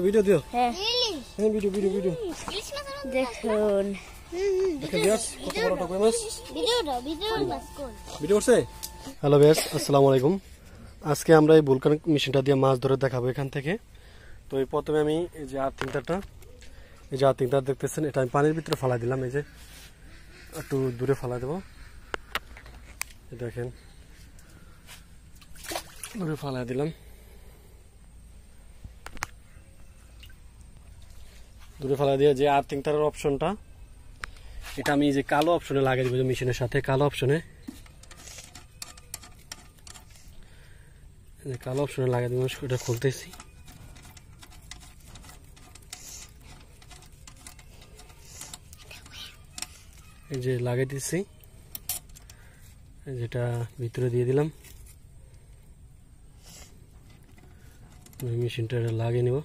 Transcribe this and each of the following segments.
Video দিও। হ্যাঁ video দেখুন। হ্যালো ভিউয়ার্স, আসসালামু আলাইকুম। আজকে আমরা এই ভলকানিক মেশিনটা দিয়ে মাছ ধরে দেখাবো এখান থেকে। তো এই প্রথমে আমি এই যে আর্থিং তার দেখতেছেন, এটা আমি পানির ভিতরে ফালা দিলাম। এই যে একটু দূরে ফালা দেবো, দেখেন দূরে ফালা দিলাম। দূরে ফালা দিয়ে যে আর্থিং তারের অপশনটা, এটা আমি যে কালো অপশনে লাগিয়ে দেবো, মেশিনের সাথে কালো অপশনে লাগিয়ে দেবো। এটা খুলতেছি, এই যে লাগিয়ে দিচ্ছি, যেটা ভিতরে দিয়ে দিলাম। মেশিনটা লাগিয়ে নেব।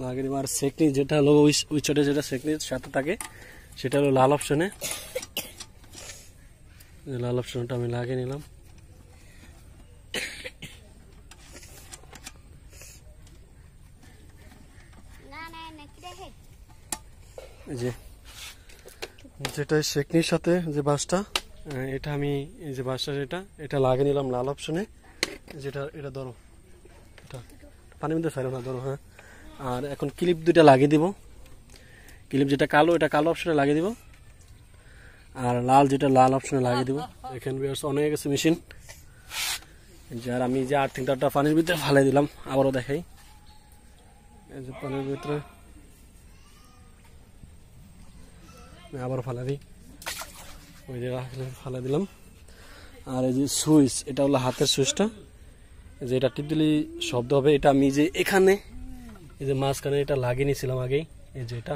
লাগিয়ে দেবো। আর সেকনি যেটা হলো ওই চটে যেটা সেকনির সাথে থাকে, সেটা হলো লাল অপশনে। লাল অপশনটা আমি লাগিয়ে নিলাম। যেটা সেকনির সাথে যে বাসটা, এটা আমি এই যে বাসটা এটা লাগিয়ে নিলাম লাল অপশনে। যেটা এটা ধরো, এটা পানির মধ্যে ফেলো না, ধরো। হ্যাঁ, আর এখন ক্লিপ দুইটা লাগিয়ে দিব। ক্লিপ যেটা কালো, এটা কালো অপশনে লাগিয়ে দিব, আর লাল যেটা লাল অপশনে লাগিয়ে দিব। এখানে অনেক গেছে মেশিন। আর আমি যে আর্থিং তারটা পানির ভিতরে ফালাই দিলাম, আবারও দেখাই। এই যে পানির ভিতরে আবার ফালা দিই, ওই যে ফালা দিলাম। আর এই যে সুইচ, এটা হলো হাতের সুইচটা, যে এটা টিপ দিলে শব্দ হবে। এটা আমি যে এখানে এই যে মাঝখানে এটা লাগিয়ে নিয়েছিলাম আগেই। এই যে এটা,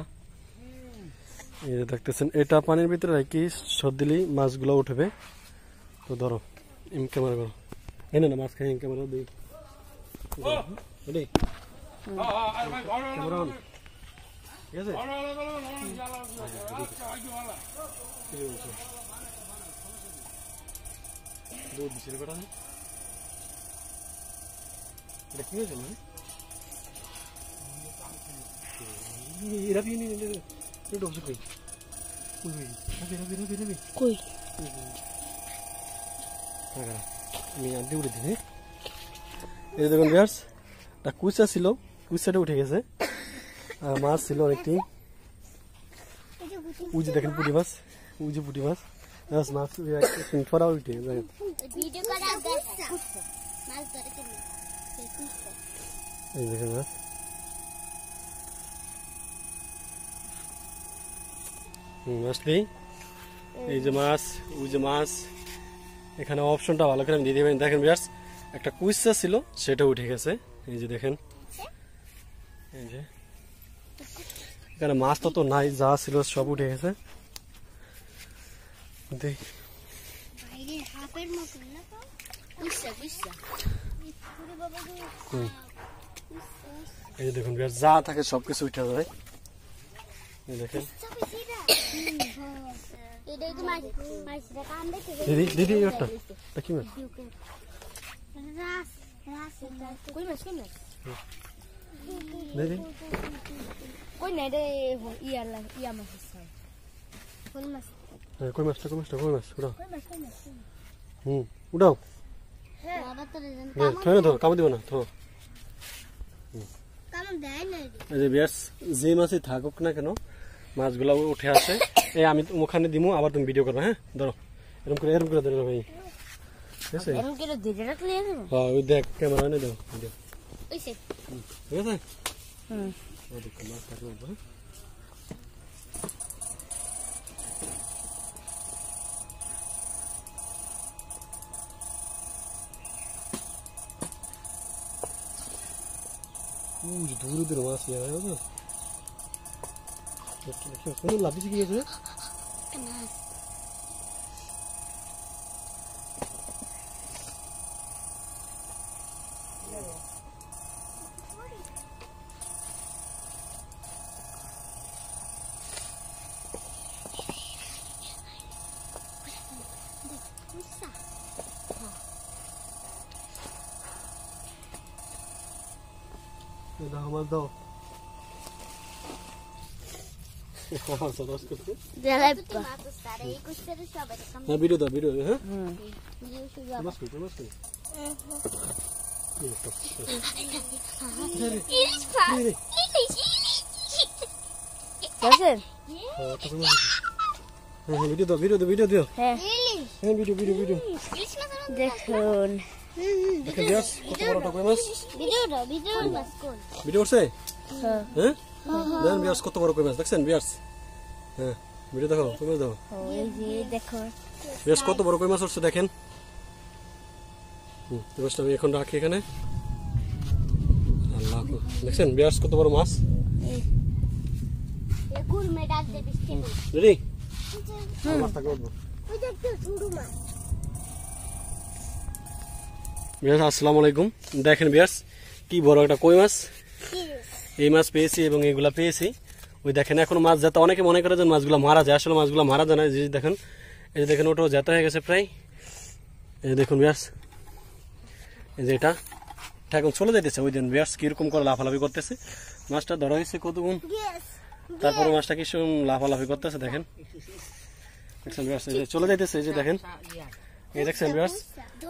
এই যে দেখতেছেন, এটা পানির ভিতরে রাখি শব্দ দিলেই মাছগুলো উঠবে। তো ধরো এম ক্যামেরা করো, এনে না মাঝখানে এম ক্যামেরা দিই। ক্যামেরা অন, ঠিক আছে? এটা কি হয়েছিল? দেখুন ভিউয়ার্স, কুইচা ছিল, কুইচাটা উঠে গেছে। মাছ ছিল অনেকটি। ওই যে দেখেন পুঁটি মাছ, ওই যে পুঁটি মাছ। মাছ ফরা উল্টে এই দেখেন মাছ। আসলেই এই যে মাছ, ওই যে মাছ। এখানে অপশনটা ভালো করে আমি দিয়ে দিবেন। দেখেন ভিউয়ার্স, একটা কুইচা ছিল, সেটা উঠে গেছে। এই যে দেখেন, এই যে এখানে মাছ তো নাই, যা ছিল সব উঠে গেছে। এই যে দেখুন ভিউয়ার্স, যা থাকে সবকিছু উঠে যায়। দেখেন দিদি, ওটা কি মাছ? কই মাছটা উঠাও। কামড় দিব না তো। যে মাছই থাকুক না কেন, মাছগুলো উঠে আসে। এই আমি ওখানে দিমু, আবার তুমি ভিডিও করবে। হ্যাঁ, ধরো এরকম করে ধরো ভাই, ঠিক আছে? হ্যাঁ, ওই দেখ ক্যামেরা এনে দাও ভিডিও, ঠিক আছে? দূরে দূরে মাছ লাভ দিচ্ছে কি আছে? দাও মাছ দাও। সদস্য করতে হ্যাঁ ভিডিও দাও ভিডিও হ্যাঁ মাছ করতে মাছ করতে ভিডিও দাও ভিডিও দাও ভিডিও দিও হ্যাঁ ভিডিও ভিডিও ভিডিও দেখুন দেখেন বিয়াস কত বড় একটা কই মাছ ভিডিও করছে হ্যাঁ হ্যাঁ দেখেন বিয়াস কত বড় কই মাছ দেখছেন বিয়াস হ্যাঁ ভিডিও দেখো কই মাছ দাও ওই যে দেখো বিয়াস কত বড় কই মাছ উঠছে দেখেন এই মাছটা আমি এখন রাখি এখানে আল্লাহ দেখছেন বিয়াস কত বড় মাছ রেডি মাছটা করবো বিয়াস আসসালামু আলাইকুম দেখেন বিয়াস কি বড় একটা কই মাছ এই মাছ পেয়েছি এবং এগুলা পেয়েছি ওই দেখেন এখন মাছ যাতে অনেকে মনে করে যে মাছগুলো মারা যায় আসলে মাছগুলো মারা যায় না যে দেখেন এই যে দেখেন ওটাও যাতা হয়ে গেছে প্রায় এই দেখুন বিয়াস এই যে এটা এখন চলে যাইতেছে ওই দিন বিয়াস কিরকম করে লাফালাফি করতেছে মাছটা ধরা হয়েছে কতগুণ তারপরে মাছটা কি লাফালাফি করতেছে দেখেন দেখছেন বিয়াস এই যে চলে যাইতেছে এই যে দেখেন এই দেখছেন বিয়াস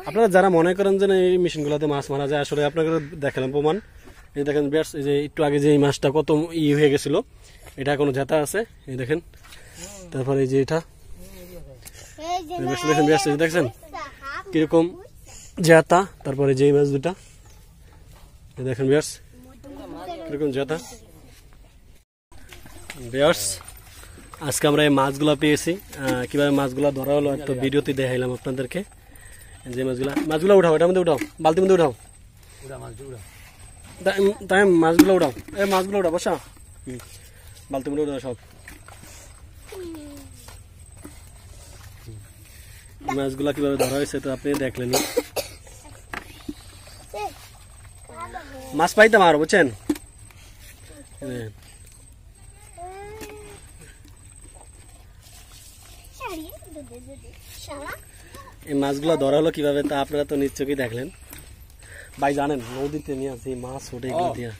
আপনারা যারা মনে করেন যে এই মেশিনগুলোতে মাছ মারা যায় আসলে আপনাকে দেখালাম প্রমাণ এই দেখেন বিয়াস এই যে একটু আগে যে এই মাছটা কত হয়ে গেছিল এটা এখনো জেতা আছে এই দেখেন তারপরে এই যে এটা দেখেন বিয়াস এই দেখছেন কিরকম জেতা তারপরে যে মাছ দুটা এই দেখেন বিয়াস কিরকম জেতা বিয়াস আজকে আমরা এই মাছগুলা পেয়েছি কিভাবে মাছগুলা ধরা হলো একটা ভিডিওতে দেখাইলাম আপনাদেরকে যে মাছগুলা উঠাও এটার মধ্যে উঠাও বালতির মধ্যে উঠাও তাই মাছগুলো উঠাও এই মাছগুলো উঠাও বসা বালতির মধ্যে উঠাও সব মাছগুলা কিভাবে ধরা হয়েছে তো আপনি দেখলেন মাছ পাইতাম আরো বুঝছেন এই মাছগুলা ধরা হলো কিভাবে তা আপনারা তো নিশ্চয়ই দেখলেন ভাই জানেন নদীতে নিয়ে আসি মাছ ওঠে এগুলো দিয়া